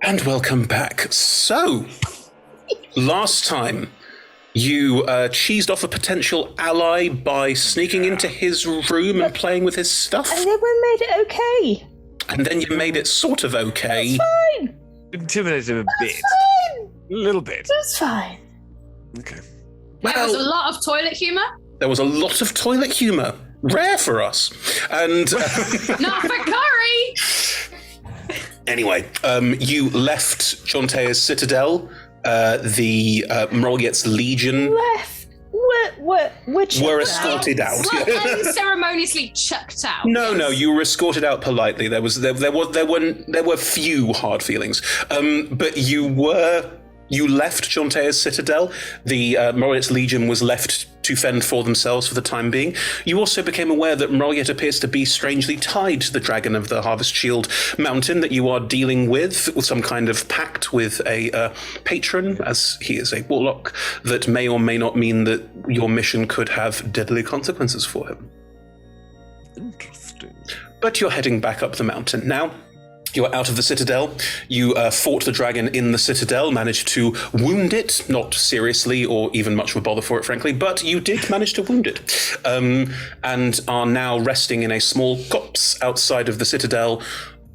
And welcome back. So, last time you cheesed off a potential ally by sneaking into his room and playing with his stuff. And then we made it okay. And then you made it sort of okay. It's fine. Intimidated him a bit. Fine. A little bit. It's fine. Okay. There was a lot of toilet humour. There was a lot of toilet humour. Rare for us. And Not for curry. anyway, you left Jontea's Citadel. The Mrolyet's Legion Left. Which were escorted out. Well, unceremoniously chucked out. No, you were escorted out politely. There were few hard feelings, but you left Jontea's Citadel. The Mrolyet's Legion was left to fend for themselves for the time being. You also became aware that Mrolyet appears to be strangely tied to the Dragon of the Harvest Shield Mountain, that you are dealing with some kind of pact with a patron, as he is a warlock, that may or may not mean that your mission could have deadly consequences for him. Interesting. But you're heading back up the mountain now. You are out of the Citadel. You fought the dragon in the Citadel, managed to wound it, not seriously or even much of a bother for it, frankly, but you did manage to wound it, and are now resting in a small copse outside of the Citadel,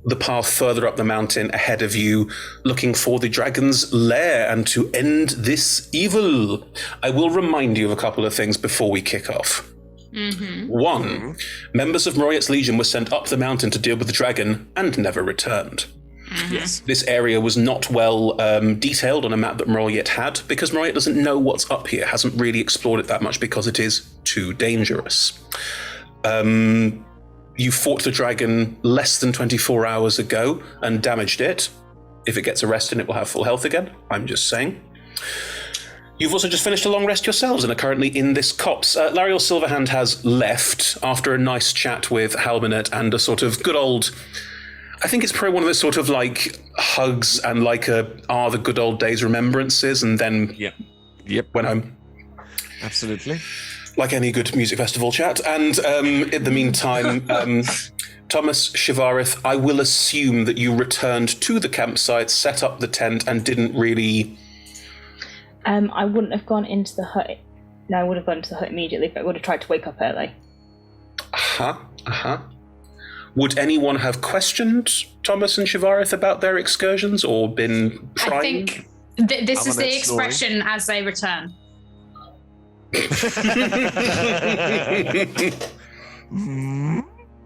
the path further up the mountain ahead of you, looking for the dragon's lair and to end this evil. I will remind you of a couple of things before we kick off. Mm-hmm. One, members of Mrolyet's Legion were sent up the mountain to deal with the dragon and never returned. Mm-hmm. Yes. This area was not well detailed on a map that Mrolyet had, because Mrolyet doesn't know what's up here, hasn't really explored it that much because it is too dangerous. You fought the dragon less than 24 hours ago and damaged it. If it gets arrested, it will have full health again. I'm just saying. You've also just finished a long rest yourselves and are currently in this copse. Lariel Silverhand has left after a nice chat with Halbernet and a sort of good old... I think it's probably one of those sort of like hugs and like the good old days remembrances, and then went home. Absolutely. Like any good music festival chat. And in the meantime, Thomas Shivarith, I will assume that you returned to the campsite, set up the tent, and didn't really... I wouldn't have gone into the hut. No, I would have gone into the hut immediately, but I would have tried to wake up early. Would anyone have questioned Thomas and Shivarith about their excursions or been prying? I think this is the expression as they return.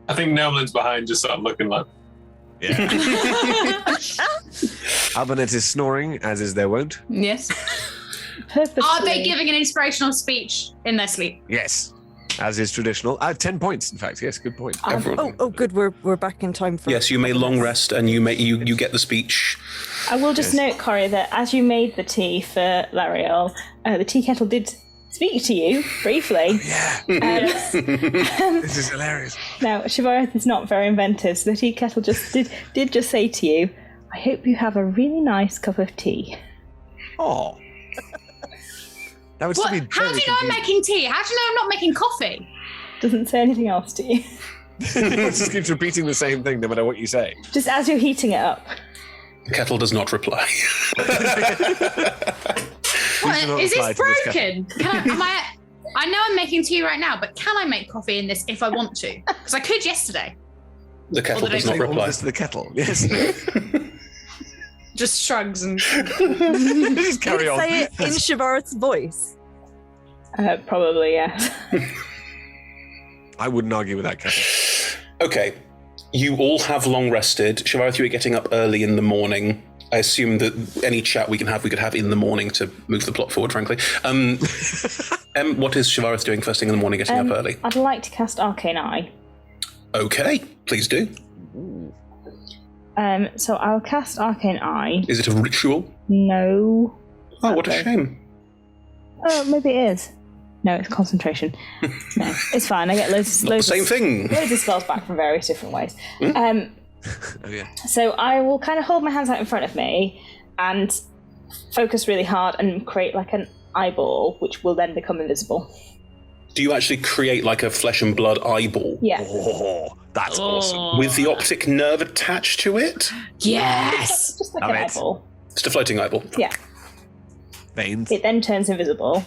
I think Nelman's behind, just sort of looking like... Yeah. Albernet is snoring, as is their wont. Yes. Purposely. Are they giving an inspirational speech in their sleep? Yes. As is traditional. 10 points, in fact. Yes, good point. Good. We're back in time for. Yes, you may long rest, and you get the speech. I will just note, Corey, that as you made the tea for Lariel, the tea kettle did speak to you briefly. Yeah. This is hilarious. Now, Shivarith is not very inventive, so the tea kettle just did just say to you, "I hope you have a really nice cup of tea." Oh. That would What? still be How do you know I'm making tea? How do you know I'm not making coffee? Doesn't say anything else to you. It just keeps repeating the same thing no matter what you say. Just as you're heating it up. The kettle does not reply. What, is this broken? I know I'm making tea right now, but can I make coffee in this if I want to? Because I could yesterday. The kettle does not All reply. this to the kettle. Yes. Just shrugs and... Just carry on. Say it in Shivarith's voice. Probably, yes. I wouldn't argue with that, kettle. Okay. You all have long rested. Shivarith, you are getting up early in the morning. I assume that any chat we could have in the morning to move the plot forward, frankly. What is Shivarith doing first thing in the morning, getting up early? I'd like to cast Arcane Eye. Okay, please do. So I'll cast Arcane Eye. Is it a ritual? No. Oh, what a shame. Oh, maybe it is. No, it's concentration. No, it's fine. I get loads the same thing. Loads of spells back from various different ways. Oh, yeah. So I will kind of hold my hands out in front of me and focus really hard and create like an eyeball, which will then become invisible. Do you actually create like a flesh and blood eyeball? Yeah. Oh, That's awesome. With the optic nerve attached to it? Yes. Just like Love an it. eyeball. Just a floating eyeball. Yeah. Veins. It then turns invisible.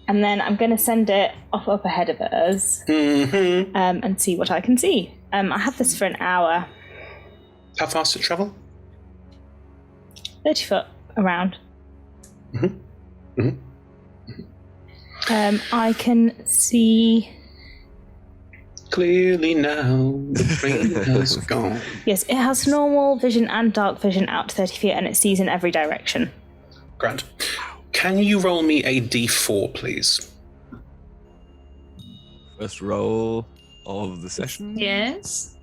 And then I'm going to send it up ahead of us Mm-hmm. and see what I can see. I have this for an hour. How fast does it travel? 30 foot around. Mm-hmm. I can see... Clearly now, the brain has gone. Yes, it has normal vision and dark vision out to 30 feet, and it sees in every direction. Grand. Can you roll me a d4, please? First roll of the session. Yes.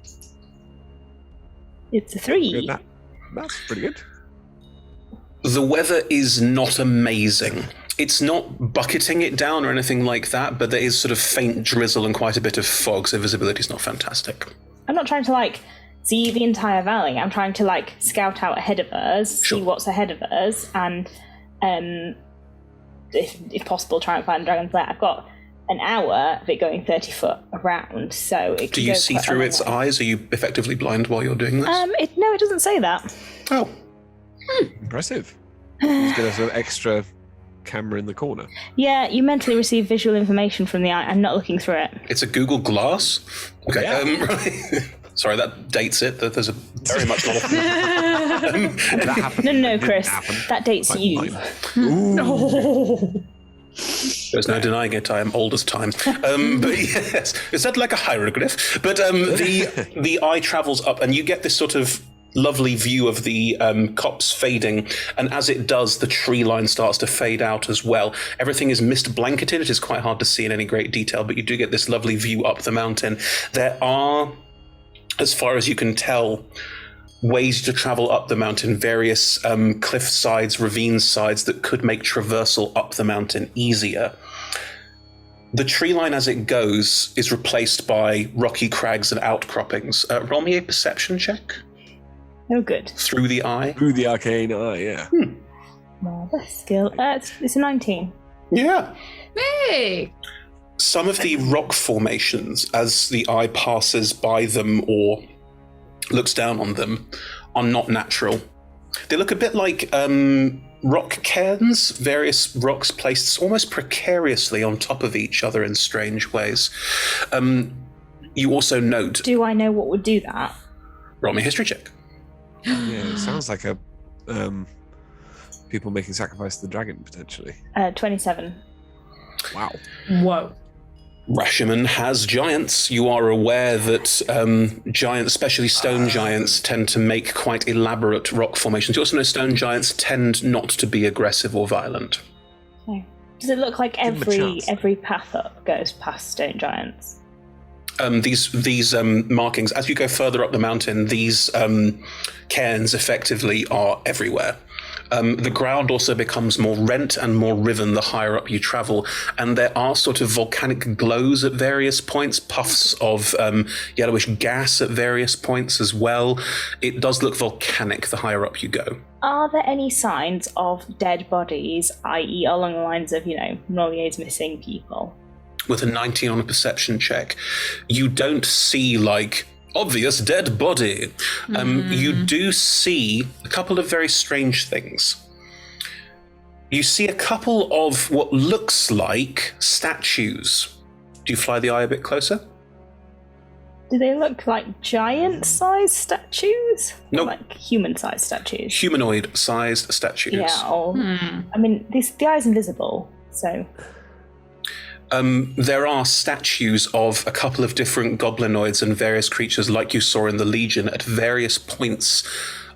It's a 3. Good. That's pretty good. The weather is not amazing. It's not bucketing it down or anything like that, but there is sort of faint drizzle and quite a bit of fog, so visibility is not fantastic. I'm not trying to, see the entire valley. I'm trying to, scout out ahead of us, Sure. see what's ahead of us, and, if possible, try and find Dragon's Lair. I've got an hour of it going 30 foot around, so it Do can you go see quite a through long its way. eyes? Are you effectively blind while you're doing this? No, it doesn't say that. Oh, Impressive. He's got a sort of extra camera in the corner. Yeah, you mentally receive visual information from the eye. I'm not looking through it. it's a Google Glass? Okay, Yeah. right. Sorry, that dates it. There's a very much not a... That happened. No, That didn't Chris. happen. That dates Like you. mine. Ooh. There's no denying it. I am old as time. But yes, is that like a hieroglyph? But the eye travels up, and you get this sort of lovely view of the copse fading. And as it does, the tree line starts to fade out as well. Everything is mist blanketed. It is quite hard to see in any great detail, but you do get this lovely view up the mountain. There are, as far as you can tell, ways to travel up the mountain, various cliff sides, ravine sides that could make traversal up the mountain easier. The tree line as it goes is replaced by rocky crags and outcroppings. Roll me a perception check Oh, good. through the eye. Through the arcane eye, yeah. Marvelous skill. It's a 19. Yeah. Hey. Some of the rock formations, as the eye passes by them or looks down on them, are not natural. They look a bit like rock cairns, various rocks placed almost precariously on top of each other in strange ways. You also note... Do I know what would do that? Roll me a history check. Yeah, it sounds like a people making sacrifice to the dragon, potentially. 27. Wow. Whoa. Rashomon has giants. You are aware that giants, especially stone giants, tend to make quite elaborate rock formations. You also know stone giants tend not to be aggressive or violent. Okay. Does it look like Give 'em a chance. every path up goes past stone giants? These markings, as you go further up the mountain, these cairns effectively are everywhere. The ground also becomes more rent and more riven the higher up you travel, and there are sort of volcanic glows at various points, puffs of yellowish gas at various points as well. It does look volcanic the higher up you go. Are there any signs of dead bodies, i.e. along the lines of, Nolier's missing people? With a 19 on a perception check, you don't see, obvious dead body. You do see a couple of very strange things. You see a couple of what looks like statues. Do you fly the eye a bit closer? Do they look like giant-sized statues? Or Nope. like human-sized statues? Humanoid-sized statues. Yeah, or... the eye's invisible, so... There are statues of a couple of different goblinoids and various creatures like you saw in the Legion at various points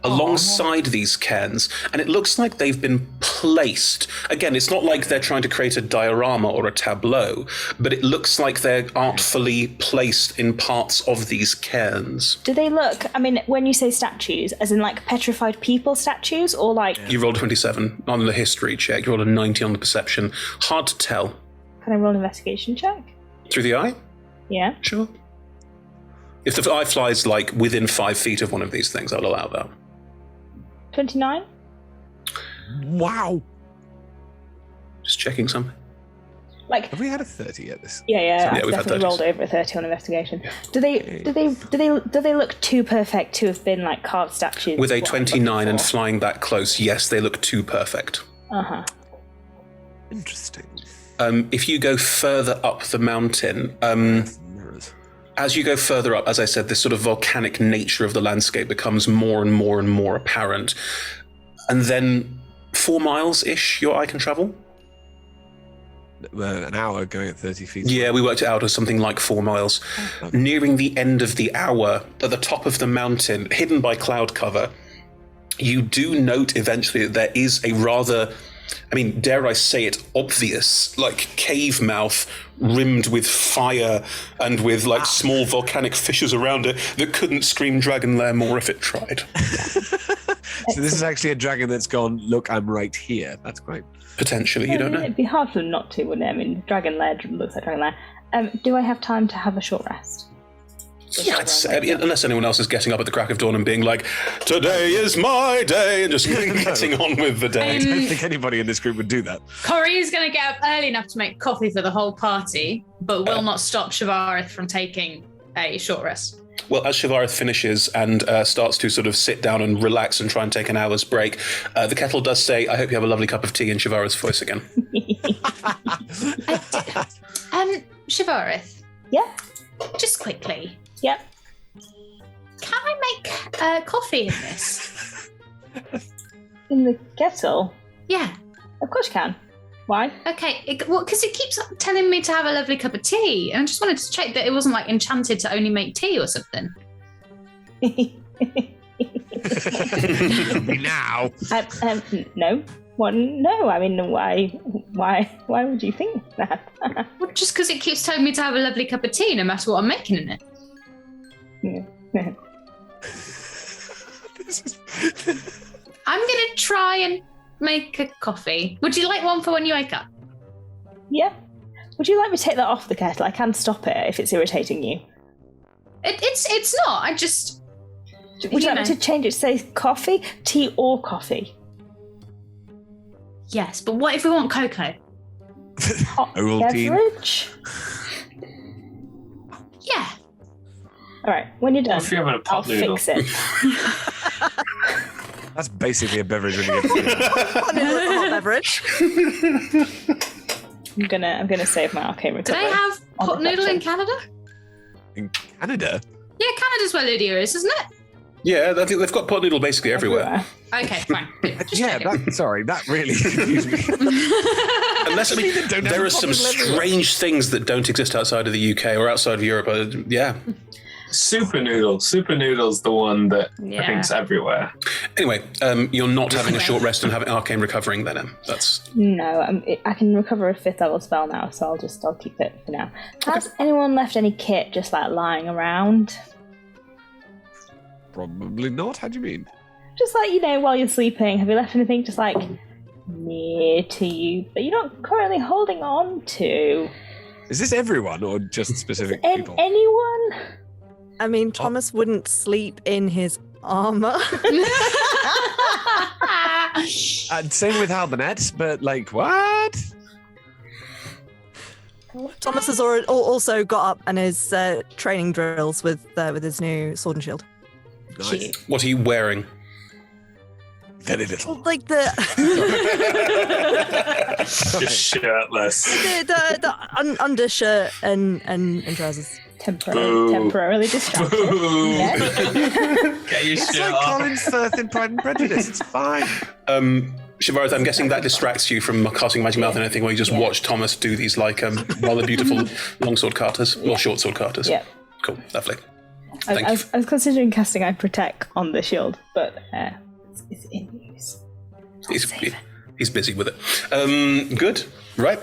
alongside these cairns, and it looks like they've been placed. Again, it's not like they're trying to create a diorama or a tableau, but it looks like they're artfully placed in parts of these cairns. Do they look, when you say statues, as in petrified people statues, or You rolled a 27 on the history check, you rolled a 90 on the perception. Hard to tell. Can I roll an investigation check? Through the eye? Yeah. Sure. If the eye flies within 5 feet of one of these things, I'll allow that. 29? Wow. Just checking something. Like, Have we had a 30 yet? This. yeah, Yeah, I've we've had definitely 30s. rolled over a 30 on investigation. Do they look too perfect to have been like carved statues? With a What I'm looking 29 and for? flying that close, yes, they look too perfect. Uh-huh. Interesting. If you go further up the mountain, Mirrors. as you go further up, as I said, this sort of volcanic nature of the landscape becomes more and more and more apparent. And then 4 miles-ish your eye can travel? An hour going at 30 feet. Yeah, we worked it out as something like 4 miles. Nearing the end of the hour, at the top of the mountain, hidden by cloud cover, you do note eventually that there is a rather, I mean, dare I say it, obvious, like cave mouth rimmed with fire and with like small volcanic fissures around it that couldn't scream Dragon Lair more if it tried. So this is actually a dragon that's gone, look, I'm right here. That's great. Potentially, you don't know. It'd be hard for them not to, wouldn't it? I mean, Dragon Lair looks like Dragon Lair. Do I have time to have a short rest? Yeah, unless anyone else is getting up at the crack of dawn and being like, today is my day, and just getting on with the day. I don't think anybody in this group would do that. Corey is going to get up early enough to make coffee for the whole party, but will not stop Shavareth from taking a short rest. Well, as Shavareth finishes and starts to sort of sit down and relax and try and take an hour's break, the kettle does say, I hope you have a lovely cup of tea, in Shavareth's voice again. Shavareth. Yeah? Just quickly. Yep. Can I make coffee in this? In the kettle? Yeah. Of course you can. Why? Okay. Because it keeps telling me to have a lovely cup of tea, and I just wanted to check that it wasn't like enchanted to only make tea or something. Now. No. Well, no. I mean, why would you think that? Well, just because it keeps telling me to have a lovely cup of tea, no matter what I'm making in it. I'm gonna try and make a coffee. Would you like one for when you wake up? Yeah. Would you like me to take that off the kettle? I can stop it if it's irritating you. It's not. I just. Would you like me to change it to say coffee, tea, or coffee? Yes, but what if we want cocoa? Hot Ovaltine. beverage? Yeah. All right. When you're done, If you're having a I'll pot noodle. fix it. That's basically a beverage when you get to Hot beverage. I'm gonna save my arcane Do recovery. they have on pot noodle in reflection. Canada? In Canada? Yeah, Canada's where Lydia is, isn't it? Yeah, I think they've got pot noodle basically everywhere. Okay, fine. Just Yeah, checking. sorry, that really confused me. Unless, I mean, They don't have there a are some pot noodle everywhere. strange things that don't exist outside of the UK or outside of Europe. Yeah. Super noodle's the one that I Yeah. think's everywhere. Anyway, you're not having a short rest and having arcane recovering then, Em. That's No, I can recover a 5th level spell now, so I'll keep it for now. Has anyone left any kit just like lying around? Probably not. How do you mean? Just like, while you're sleeping, have you left anything just like near to you that you're not currently holding on to? Is this everyone or just specific people? Anyone? I mean, Thomas wouldn't sleep in his armor. Same with Halbernet, but like, what? Thomas has also got up and is training drills with his new sword and shield. Nice. what are you wearing? Very little. Well, like the Just shirtless. undershirt and trousers. Temporarily distracted. Boo. Yes. Get your It's shit like off. Colin Firth in Pride and Prejudice. It's fine. Shavareth, I'm guessing that distracts you from casting Magic Mouth and anything where you just watch Thomas do these like rather beautiful longsword carters or short sword carters. Yeah. Cool, lovely. I was considering casting Eye Protect on the shield, but it's in use. He's busy with it. Good, right.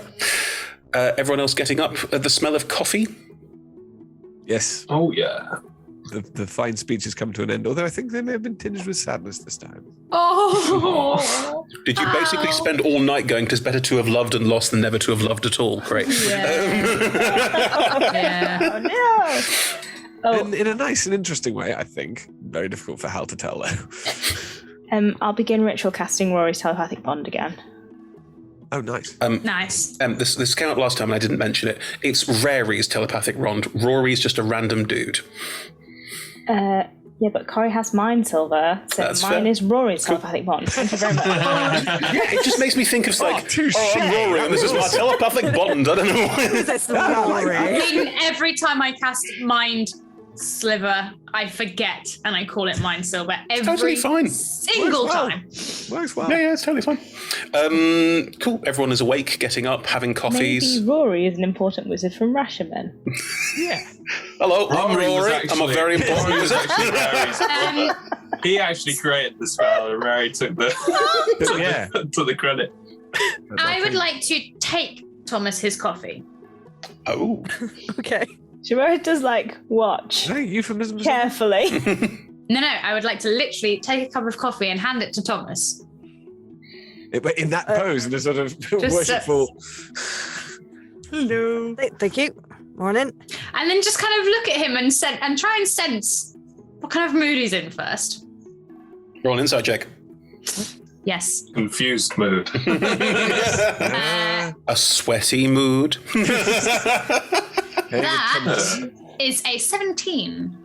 Everyone else getting up at the smell of coffee? Yes, Oh yeah. the fine speech has come to an end, although I think they may have been tinged with sadness this time. Oh. Did you basically spend all night going, 'tis better to have loved and lost than never to have loved at all? Great. Yeah. Oh no! Oh, In a nice and interesting way, I think. Very difficult for Hal to tell, though. I'll begin ritual casting Rory's telepathic bond again. Oh, nice. Nice. This came up last time and I didn't mention it. It's Rary's telepathic wand. Rory's just a random dude. Yeah, but Corey has mine, Silver. So That's mine fair. is Rory's telepathic bond. Thank you very much. Yeah, it just makes me think of I'm touche. Rory, and this is my telepathic bond. I don't know why. That's Rory. I mean, every time I cast Mind Sliver, I forget and I call it Mind Silver. Every totally fine. single Works well. time. Works well. Yeah, it's totally fine. Cool. Everyone is awake, getting up, having coffees. Maybe Rory is an important wizard from Rashomon. Yeah. Hello, I'm Rory was Rory. I'm a very important Rory was wizard. actually Rary's brother. He actually created the spell, and Rary took the took the credit. I would like to take Thomas his coffee. Oh. Okay. Shimura does watch No, euphemism. carefully. No, I would like to literally take a cup of coffee and hand it to Thomas. But in that pose, in a sort of Just, worshipful. Hello. Thank you. Morning. And then just kind of look at him and try and sense what kind of mood he's in first. Roll an insight check. Yes. Confused mood. Uh, A sweaty mood. that is a 17.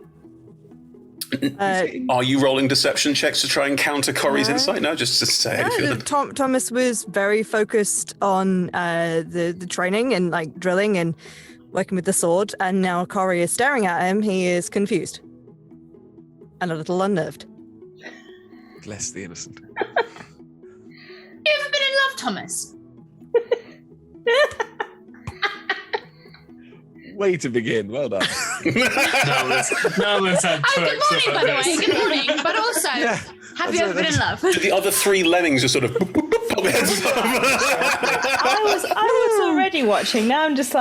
Are you rolling deception checks to try and counter Corey's No. insight? No, just to say how you feeling. Thomas was very focused on the training and drilling and working with the sword, and now Corey is staring at him. He is confused and a little unnerved. Bless the innocent. You ever been in love, Thomas? Way to begin. Well done. Now let's have Oh, good perks morning, about by the way. this. Good morning. But also, have you ever been in love? The other three lemmings just sort of pop their heads up. I was already watching. Now I'm just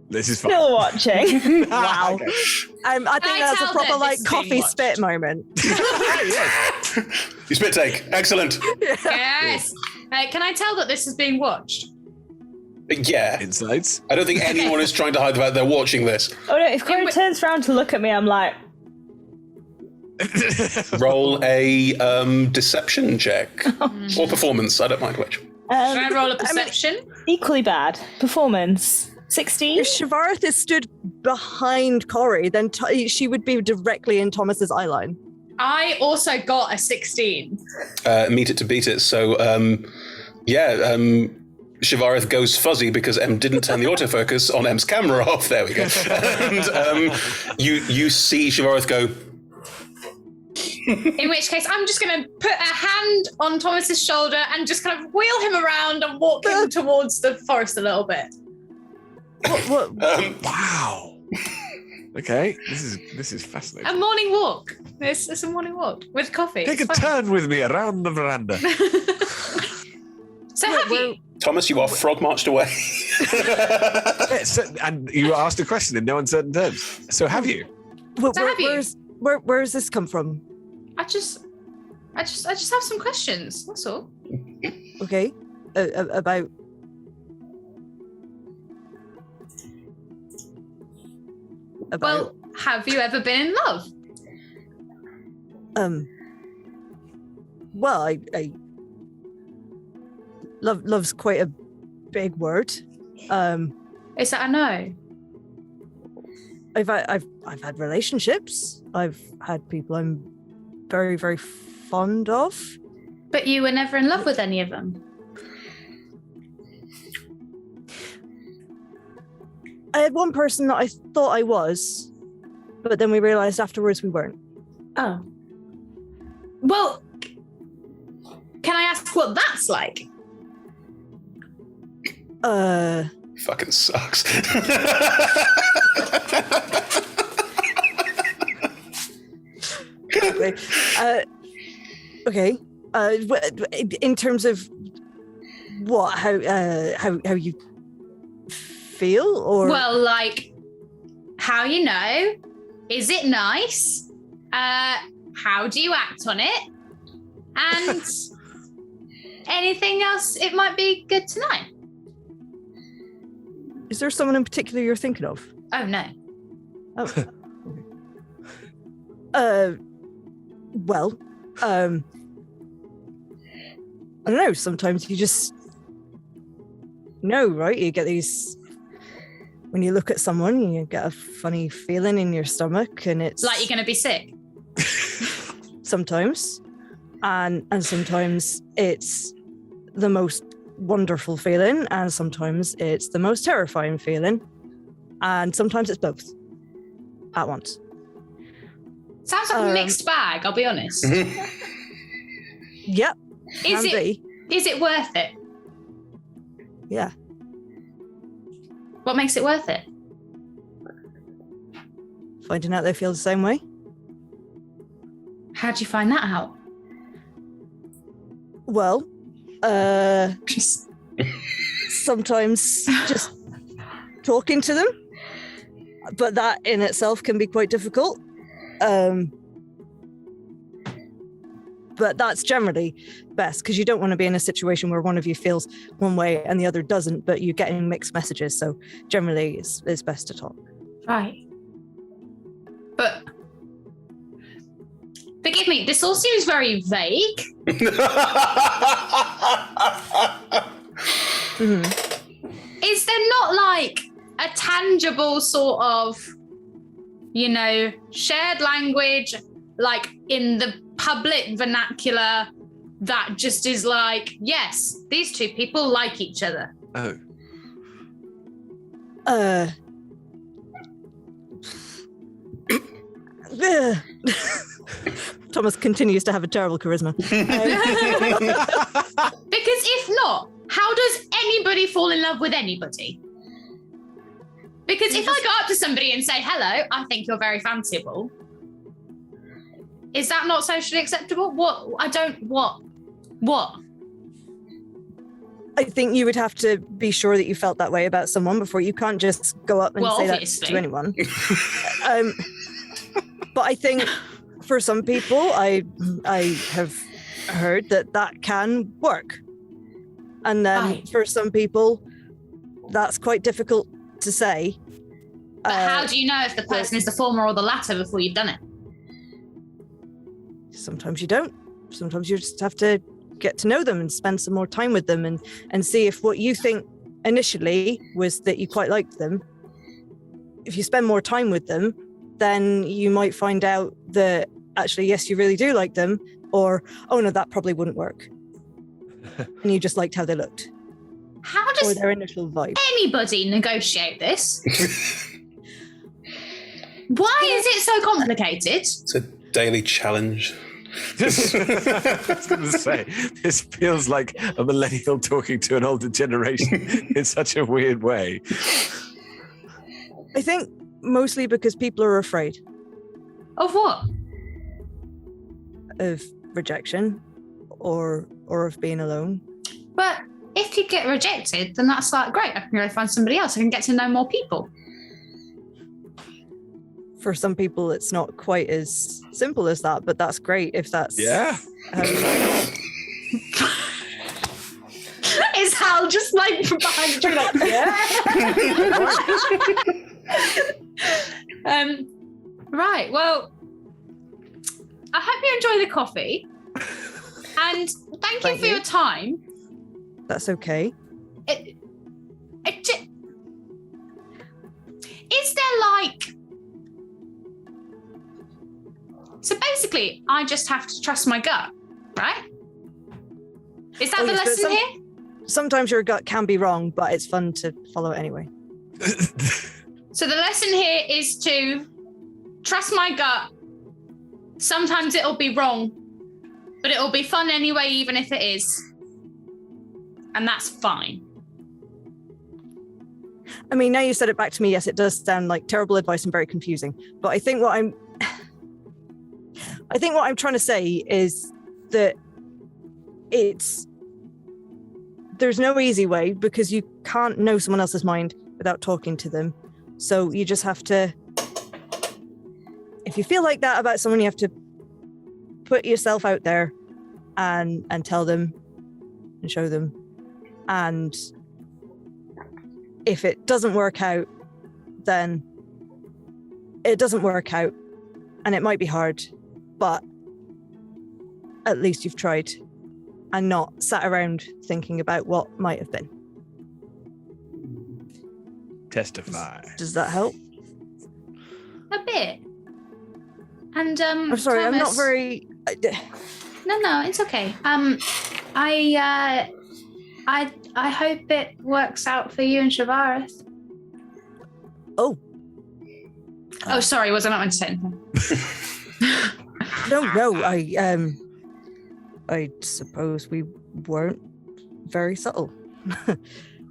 This is fun. still watching. Wow. Okay. I think I that's a tell proper that this is being coffee watched? spit moment. You spit take. Excellent. Yes. Can I tell that this is being watched? Yeah. Insights. I don't think anyone is trying to hide the fact they're watching this. Oh no, if Corey turns around to look at me, I'm like, Roll a deception check. Or performance. I don't mind which. Should I roll a perception? equally bad. Performance. 16? If Shivarth is stood behind Corey, then she would be directly in Thomas's eye line. I also got a 16. Meet it to beat it. So, Shivareth goes fuzzy because M didn't turn the autofocus on M's camera off. There we go. And you see Shivareth go. In which case, I'm just going to put a hand on Thomas's shoulder and just kind of wheel him around and walk him towards the forest a little bit. What? Wow. Okay, this is A fascinating. morning walk. It's a morning walk with coffee. Take a It's fine. turn with me around the veranda. So have you? Thomas, you are frog marched away. Yes, and you asked a question in no uncertain terms. So have you? Where's this come from? I just have some questions. That's all. Okay, about. Well, have you ever been in love? Well, I love's quite a big word. Is that a no? I've had relationships. I've had people I'm very, very fond of. But you were never in love with any of them. I had one person that I thought I was, but then we realized afterwards we weren't. Oh. Well, can I ask what that's like? Fucking sucks. Okay. In terms of what, how you feel, or Well, like, how you know? Is it nice? How do you act on it? And anything else it might be good to know? is there someone in particular you're thinking of? Oh, no. Oh. Well, I don't know. Sometimes you just know, right? You get these, when you look at someone, you get a funny feeling in your stomach, and it's Like you're going to be sick. sometimes, and sometimes it's the most wonderful feeling, and sometimes it's the most terrifying feeling, and sometimes it's both at once. Sounds like a mixed bag, I'll be honest. Yep. Is can it? be. Is it worth it? Yeah. What makes it worth it? Finding out they feel the same way. How'd you find that out? Well, sometimes just talking to them, but that in itself can be quite difficult. But that's generally best, because you don't want to be in a situation where one of you feels one way and the other doesn't, but you're getting mixed messages. So generally it's best to talk. Right. But forgive me, this all seems very vague. Mm-hmm. Is there not like a tangible sort of, shared language, like in the public vernacular, that just is like, yes, these two people like each other? Oh. Thomas continues to have a terrible charisma. Because if not, how does anybody fall in love with anybody? Because if I go up to somebody and say, hello, I think you're very fanciable, is that not socially acceptable? What? I think you would have to be sure that you felt that way about someone before. You can't just go up and say obviously. that to anyone. But I think for some people, I have heard that can work. And then Right. for some people, that's quite difficult to say. But how do you know if the person is the former or the latter before you've done it? Sometimes you don't. Sometimes you just have to get to know them and spend some more time with them and see if what you think initially was that you quite liked them. If you spend more time with them, then you might find out that actually, yes, you really do like them, or, oh no, that probably wouldn't work. And you just liked how they looked. How Or does their initial vibe. anybody negotiate this? Why is it so complicated? It's a daily challenge. I was going to say, this feels like a millennial talking to an older generation in such a weird way. I think mostly because people are afraid Of what? of rejection or of being alone. But if you get rejected, then that's like, great, I can go find somebody else. I can get to know more people. For some people, it's not quite as simple as that, but that's great if that's Yeah. how you like it. Is Hal just like from behind the tree, like, yeah? Right, well, I hope you enjoy the coffee. And thank you Thank for you. your time. That's okay. Is there like... So basically, I just have to trust my gut, right? Is that Oh, the yes, but lesson here? Sometimes your gut can be wrong, but it's fun to follow it anyway. So the lesson here is to trust my gut. Sometimes it'll be wrong, but it'll be fun anyway, even if it is. And that's fine. I mean, now you said it back to me, yes, it does sound like terrible advice and very confusing. But I think what I'm trying to say is that there's no easy way, because you can't know someone else's mind without talking to them. So you just have to, if you feel like that about someone, you have to put yourself out there and tell them and show them. And if it doesn't work out, then it doesn't work out, and it might be hard, but at least you've tried and not sat around thinking about what might have been. Testify. Does that help? A bit. And I'm sorry, I'm not Thomas- very. No, it's okay. I hope it works out for you and Shavaris. Oh. Oh, sorry, was I not meant to say anything? No, I suppose we weren't very subtle.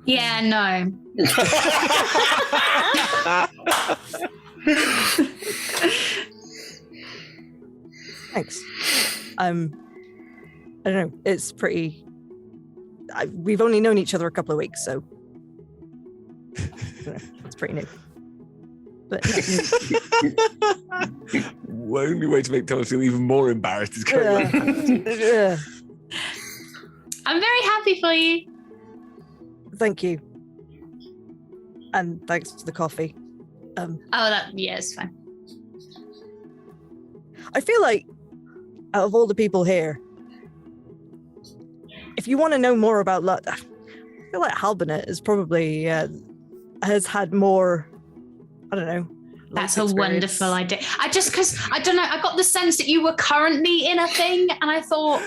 Yeah, no. Thanks. I don't know. It's pretty. We've only known each other a couple of weeks, so I don't know, it's pretty new. But Only way to make Thomas feel even more embarrassed is going I'm very happy for you. thank you, and thanks for the coffee. It's fine. I feel like out of all the people here, if you want to know more about luck, I feel like Halbernet is probably has had more. I don't know. That's life a experience. wonderful idea. Because I don't know, I got the sense that you were currently in a thing, and I thought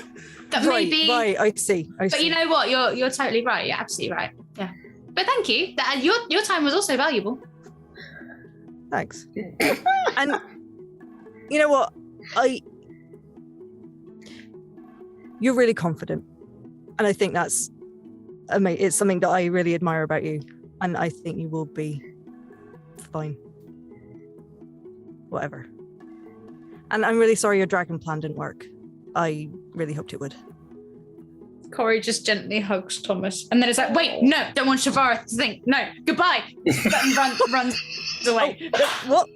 that maybe. Right, I see. But you know what? You're totally right. You're absolutely right. Yeah. But thank you. Your time was also valuable. Thanks. And you know what? You're really confident, and I think that's amazing. It's something that I really admire about you, and I think you will be fine. Whatever. And I'm really sorry your dragon plan didn't work. I really hoped it would. Corey just gently hugs Thomas, and then it's like, wait, no, don't want Shavaris to think. No, goodbye. And runs away. What?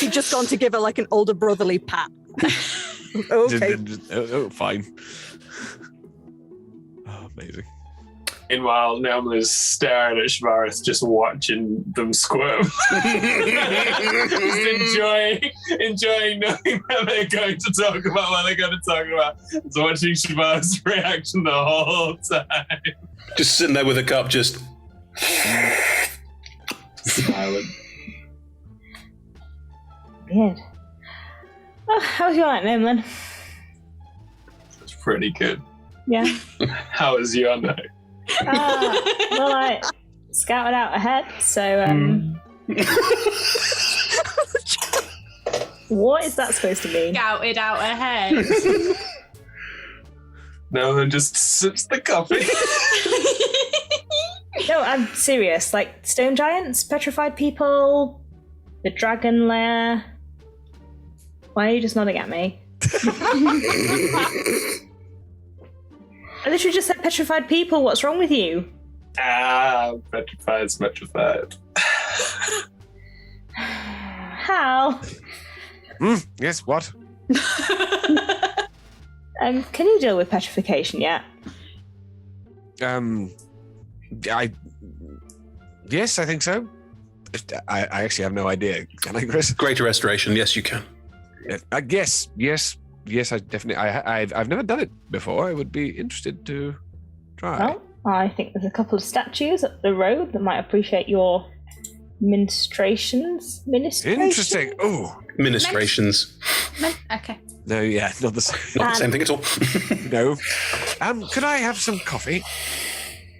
He'd just gone to give her like an older brotherly pat. Okay. Fine. Oh, amazing. Meanwhile, Nelman is staring at Shavaris, just watching them squirm. Just enjoying knowing what they're going to talk about, what they're going to talk about. Just watching Shavaris' reaction the whole time. Just sitting there with a cup, just Silent. Weird. Oh, how was your night, Nimlin? It's pretty good. Yeah. How is your night? Well, I scouted out ahead, so what is that supposed to mean? Scouted out ahead. Nelman just sips the coffee. No, I'm serious. Like stone giants, petrified people, the dragon lair. Why are you just nodding at me? I literally just said petrified people. What's wrong with you? Petrified's petrified. Hal, Yes, what? can you deal with petrification yet? Yes, I think so. I actually have no idea. Can I, Chris? greater restoration. Yes, you can. I guess. Yes, I definitely. I've never done it before. I would be interested to try. Well, I think there's a couple of statues up the road that might appreciate your ministrations. Interesting. Oh Ministrations. Okay. no, yeah, not the same. Not the same thing at all. No. Could I have some coffee?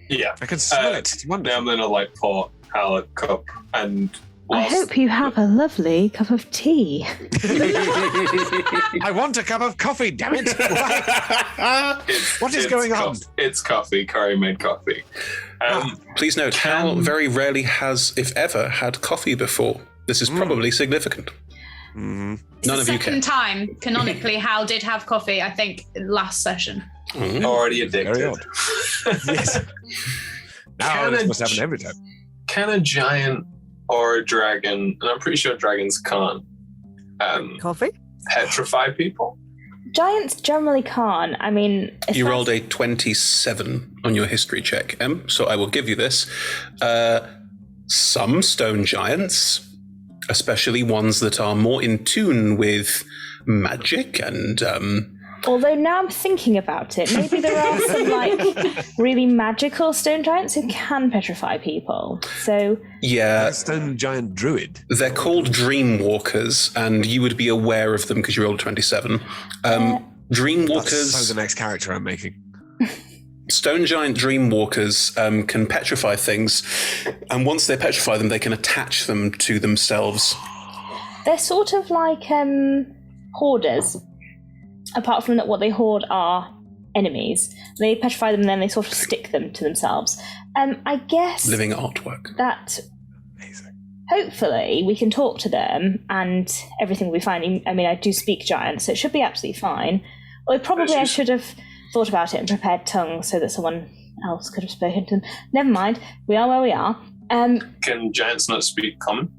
Yeah. I can smell it. It's wonderful. Nelman will pour Hal a cup and I hope you have a lovely cup of tea. I want a cup of coffee, damn it! What is going on? It's coffee. Curry made coffee. Please note, Hal very rarely has, if ever, had coffee before. This is probably significant. Mhm. None of you Second can. time, canonically, Hal did have coffee, I think, last session. Already addicted. Very odd. Yes. Now this must happen every time. Can a giant or a dragon, and I'm pretty sure dragons can't, Coffee? petrify people? Giants generally can't. I mean, You rolled a 27 on your history check, Em, so I will give you this. Some stone giants especially ones that are more in tune with magic and Although now I'm thinking about it, maybe there are some like really magical stone giants who can petrify people. So yeah, Stone giant druid. they're called Dreamwalkers, and you would be aware of them because you rolled 27. Dreamwalkers. That's so the next character I'm making. Stone giant Dreamwalkers can petrify things, and once they petrify them, they can attach them to themselves. they're sort of like hoarders. Apart from that, what they hoard are enemies. They petrify them and then they sort of stick them to themselves. I guess Living artwork. that Amazing. hopefully we can talk to them and everything will be fine. I mean, I do speak giant, so it should be absolutely fine. Although probably I should have thought about it and prepared tongues so that someone else could have spoken to them. Never mind, we are where we are. Can giants not speak common?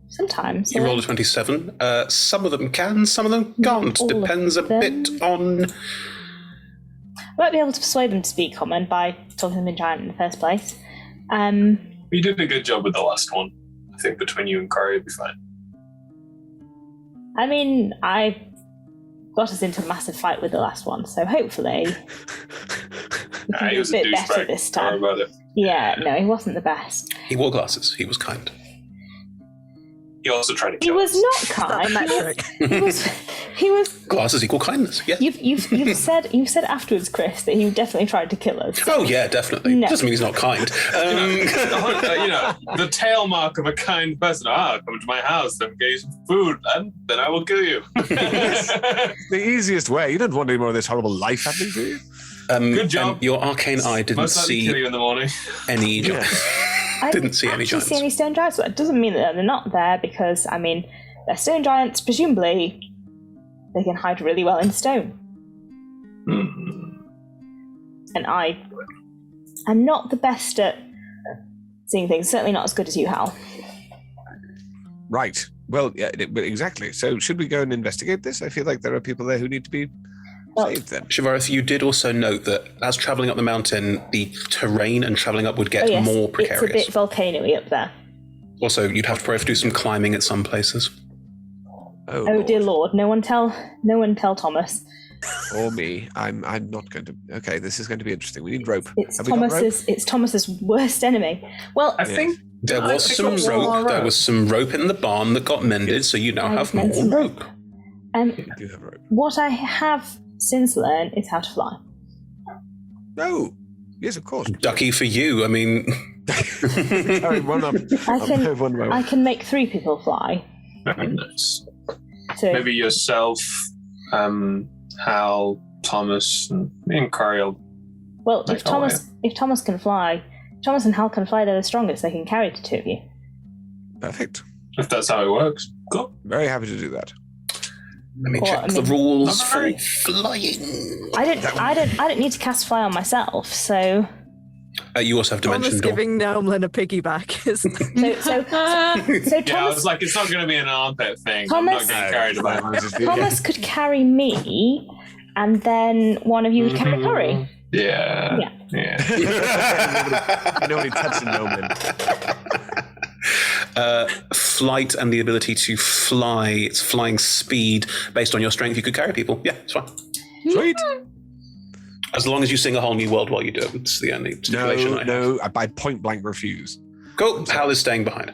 Sometimes. You rolled a 27. Some of them can, some of them Not can't. all of Depends a them. bit on. I might be able to persuade them to speak common by talking to them in giant in the first place. You did a good job with the last one. I think between you and Corey, it'll be fine. I mean, I got us into a massive fight with the last one, so hopefully we can He do was a a bit better douchebag. this Don't worry time. about it. Yeah, no, he wasn't the best. He wore glasses. He was kind. He also tried to He kill was us. not That kind. metric. He was. Glasses equal kindness. Yeah. You've said afterwards, Chris, that he definitely tried to kill us. Oh yeah, definitely. No. Doesn't mean he's not kind. The tail mark of a kind person. Come to my house, then get you some food, and then I will kill you. The easiest way. You don't want any more of this horrible life happening to you. Good job. Your arcane eye didn't Most likely kill see you in the morning. any giants. I Didn't see any actually see giants. any stone giants, but it doesn't mean that they're not there because, I mean, they're stone giants. Presumably, they can hide really well in stone. And I'm not the best at seeing things. Certainly not as good as you, Hal. Right. Well, yeah, exactly. So should we go and investigate this? I feel like there are people there who need to be Well, saved then. Shivareth, you did also note that as travelling up the mountain, the terrain and travelling up would get Oh yes, more it's a precarious. bit volcano-y up there. Also, you'd have to probably do some climbing at some places. Oh dear Lord! No one tell Thomas. Or me. I'm not going to. Okay, this is going to be interesting. We need rope. It's Have we got rope? Thomas's worst enemy. Well, I think There was I some think rope. all There right. was some rope in the barn that got mended, so you now I have was meant more to- rope. We do have rope. what I have since learned is how to fly. No. Yes, of course. Ducky for you. I mean, Carry one up. I I'll can- move one by I one. can make 3 people fly. very nice. So Maybe yourself, Hal, Thomas, and me and Corey will. well, Like, if Thomas can fly, Thomas and Hal can fly. They're the strongest. They can carry the 2 of you. Perfect. If that's how it works, cool. Very happy to do that. let me Well, check I the mean- rules Not for very. flying. I don't need to cast fly on myself. So You also have Thomas dimension door. giving Naumlin a piggyback. Is so Yeah, I Thomas was like, it's not going to be an armpit thing. Thomas- I'm not getting carried away. Thomas could carry me, and then one of you would carry Corey. Yeah. Yeah. Nobody touching Noman. Flight and the ability to fly, it's flying speed based on your strength. You could carry people. Yeah, it's fine. Sweet. As long as you sing a whole new world while you do it. It's the only stipulation I have. No, I point blank refuse. Cool. Hal is staying behind.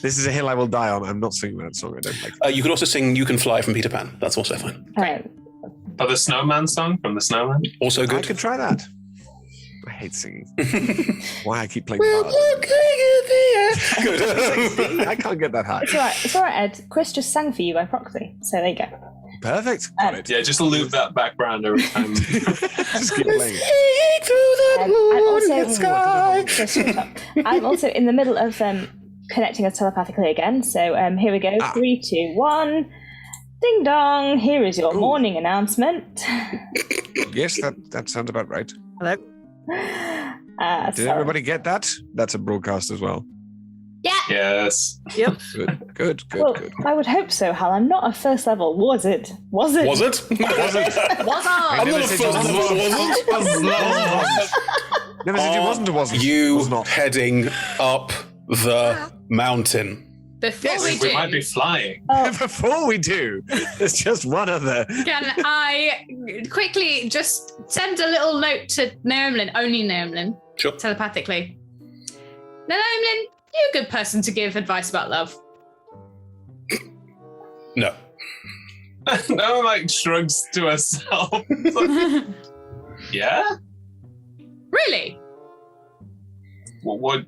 This is a hill I will die on. I'm not singing that song. I don't like. You could also sing You Can Fly from Peter Pan. That's also fine. Or the Snowman song from the Snowman. Also I good. could try that. I hate singing. Why I keep playing ballad. Good. I can't get that high. It's alright. It's alright, Ed. Chris just sang for you by proxy. So there you go. Perfect. Got it. Yeah, just loop that background every time. Just keep playing. I'm also in the middle of connecting us telepathically again. So here we go. 3, 2, 1. Ding dong. Here is your morning announcement. Yes, that sounds about right. hello. Did Sorry. everybody get that? That's a broadcast as well. Yeah. Yes. Yep. Good. Well, I would hope so, Hal. I'm not a first level. Was it? Was it? What's up? I'm not a first level, was it? Never said it wasn't. You Was not. heading up the mountain? Before Yes, we do, We might be flying. Before we do, there's just one other. can I quickly just send a little note to Naomlin, only Naomlin, Sure. telepathically? Now, Naomlin, you're a good person to give advice about love. No. No, like shrugs to herself. Like, yeah. Really? What?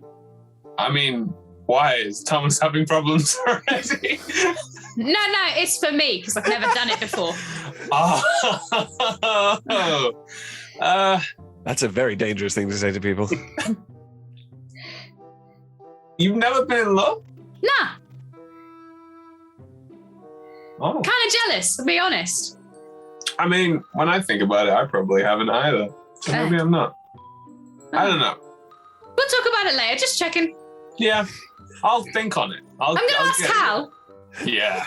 I mean, why is Thomas having problems already? No, it's for me because I've never done it before. Oh. That's a very dangerous thing to say to people. You've never been in love? Nah, Oh. kind of jealous, to be honest. I mean, when I think about it, I probably haven't either. So maybe I'm not. I don't know. We'll talk about it later. Just checking. Yeah, I'll think on it. I'm going to ask Hal. Yeah,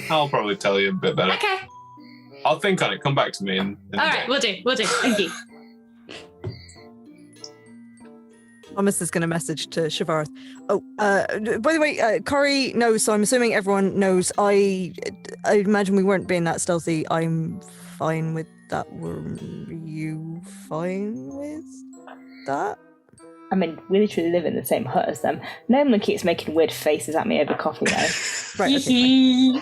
I'll probably tell you a bit better. Okay. I'll think on it. Come back to me. In All right, we'll do. Thank you. Thomas is going to message to Shavath. Oh, by the way, Corey knows, so I'm assuming everyone knows. I imagine we weren't being that stealthy. I'm fine with that. Were you fine with that? I mean, we literally live in the same hut as them. Nolan keeps making weird faces at me over coffee though. Right. Okay,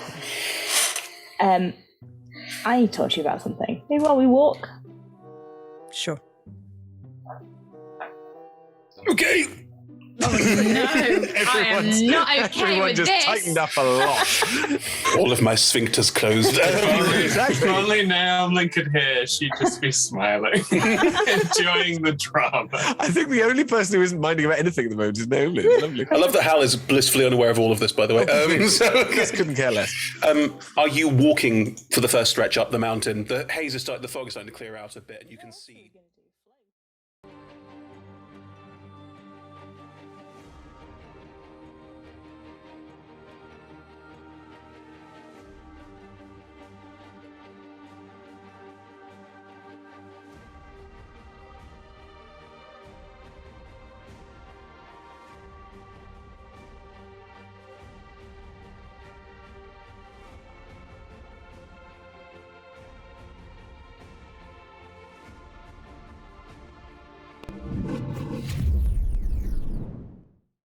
I need to talk to you about something. Maybe while we walk. sure. Okay. No, I am not okay Everyone with just this. tightened up a lot. All of my sphincters closed. Exactly. If only Naomi could hear, she'd just be smiling, enjoying the drama. I think the only person who isn't minding about anything at the moment is Naomi. It's lovely. I love that Hal is blissfully unaware of all of this, by the way. Just couldn't care less. Are you walking for the first stretch up the mountain? The haze is the fog is starting to clear out a bit, and you can see.